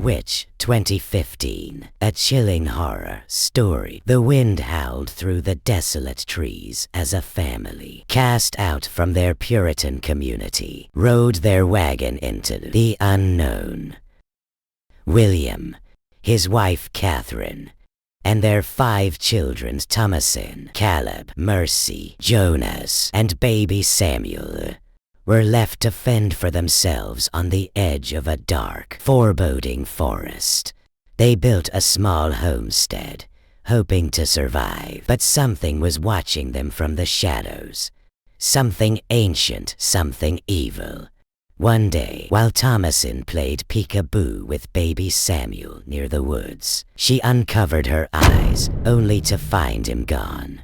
Witch, 2015. A chilling horror story. The wind howled through the desolate trees as a family, cast out from their Puritan community, rode their wagon into the unknown. William, his wife Catherine, and their 5 children Thomasin, Caleb, Mercy, Jonas, and baby Samuel were left to fend for themselves on the edge of a dark, foreboding forest. They built a small homestead, hoping to survive, but something was watching them from the shadows. Something ancient, something evil. One day, while Thomasin played peekaboo with baby Samuel near the woods, she uncovered her eyes, only to find him gone.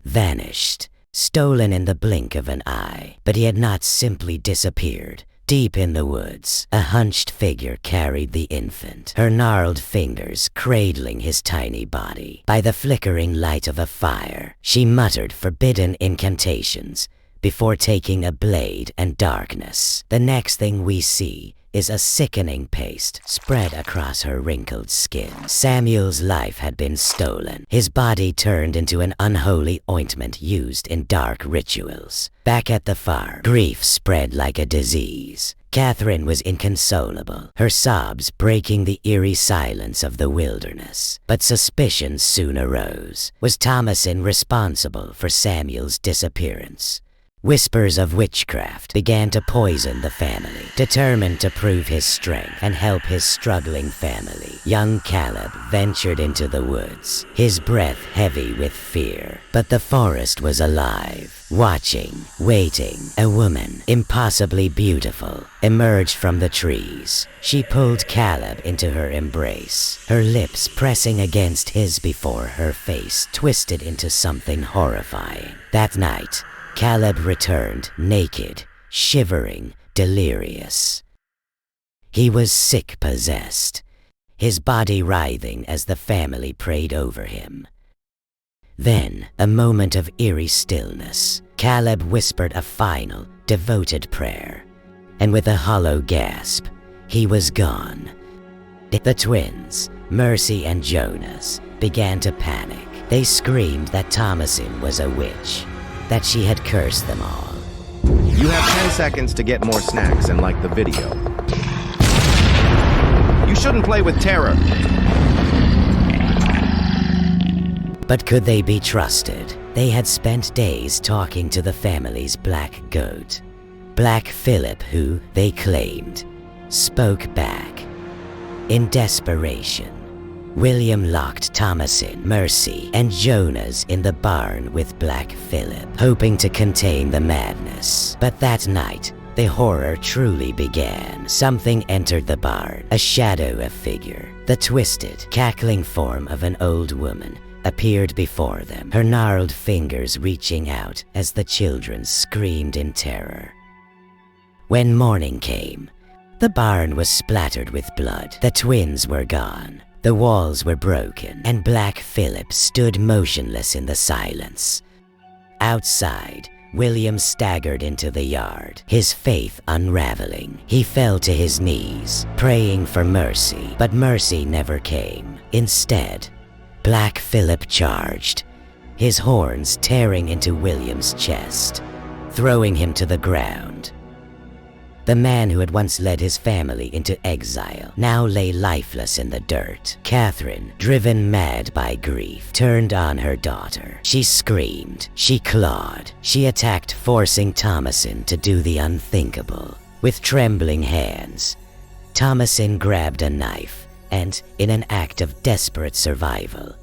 Vanished. Stolen in the blink of an eye. But he had not simply disappeared. Deep in the woods, a hunched figure carried the infant, her gnarled fingers cradling his tiny body. By the flickering light of a fire, she muttered forbidden incantations before taking a blade and darkness. The next thing we see is a sickening paste spread across her wrinkled skin. Samuel's life had been stolen, his body turned into an unholy ointment used in dark rituals. Back at the farm, grief spread like a disease. Catherine was inconsolable, her sobs breaking the eerie silence of the wilderness. But suspicion soon arose. Was Thomasin responsible for Samuel's disappearance? Whispers of witchcraft began to poison the family. Determined to prove his strength and help his struggling family, young Caleb ventured into the woods, his breath heavy with fear. But the forest was alive, watching, waiting. A woman, impossibly beautiful, emerged from the trees. She pulled Caleb into her embrace, her lips pressing against his before her face twisted into something horrifying. That night, Caleb returned, naked, shivering, delirious. He was sick-possessed, his body writhing as the family prayed over him. Then, a moment of eerie stillness. Caleb whispered a final, devoted prayer, and with a hollow gasp, he was gone. The twins, Mercy and Jonas, began to panic. They screamed that Thomasin was a witch, that she had cursed them all. You have 10 seconds to get more snacks and like the video. You shouldn't play with terror. But could they be trusted? They had spent days talking to the family's black goat. Black Philip, who, they claimed, spoke back. In desperation, William locked Thomasin, Mercy, and Jonas in the barn with Black Philip, hoping to contain the madness. But that night, the horror truly began. Something entered the barn, a shadow, a figure. The twisted, cackling form of an old woman appeared before them, her gnarled fingers reaching out as the children screamed in terror. When morning came, the barn was splattered with blood. The twins were gone. The walls were broken, and Black Philip stood motionless in the silence. Outside, William staggered into the yard, his faith unraveling. He fell to his knees, praying for mercy, but mercy never came. Instead, Black Philip charged, his horns tearing into William's chest, throwing him to the ground. The man who had once led his family into exile now lay lifeless in the dirt. Catherine, driven mad by grief, turned on her daughter. She screamed, she clawed, she attacked, forcing Thomasin to do the unthinkable. With trembling hands, Thomasin grabbed a knife and, in an act of desperate survival,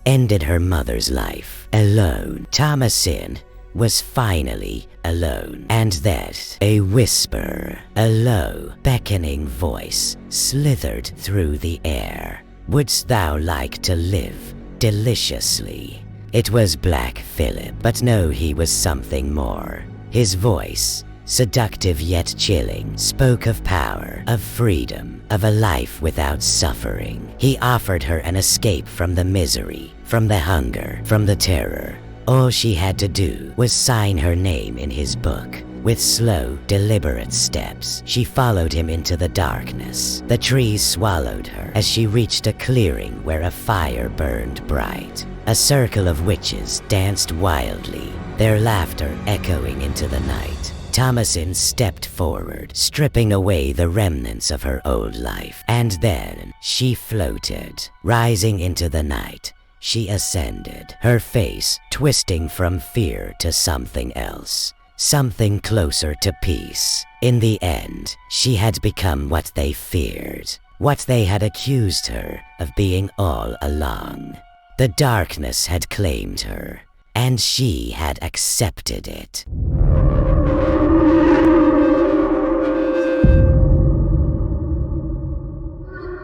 ended her mother's life. Alone, Thomasin was finally alone, and that a whisper, a low, beckoning voice slithered through the air. Wouldst thou like to live deliciously? It was Black Philip, but no, he was something more. His voice, seductive yet chilling, spoke of power, of freedom, of a life without suffering. He offered her an escape from the misery, from the hunger, from the terror. All she had to do was sign her name in his book, With slow, deliberate steps, she followed him into the darkness. The trees swallowed her as she reached a clearing where a fire burned bright. A circle of witches danced wildly, their laughter echoing into the night. Thomasin stepped forward, stripping away the remnants of her old life, and then she floated. Rising into the night, she ascended, her face twisting from fear to something else. Something closer to peace. In the end, she had become what they feared, what they had accused her of being all along. The darkness had claimed her, and she had accepted it.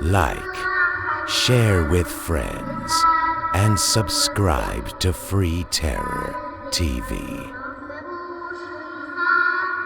Like, share with friends, and subscribe to Free Terror TV.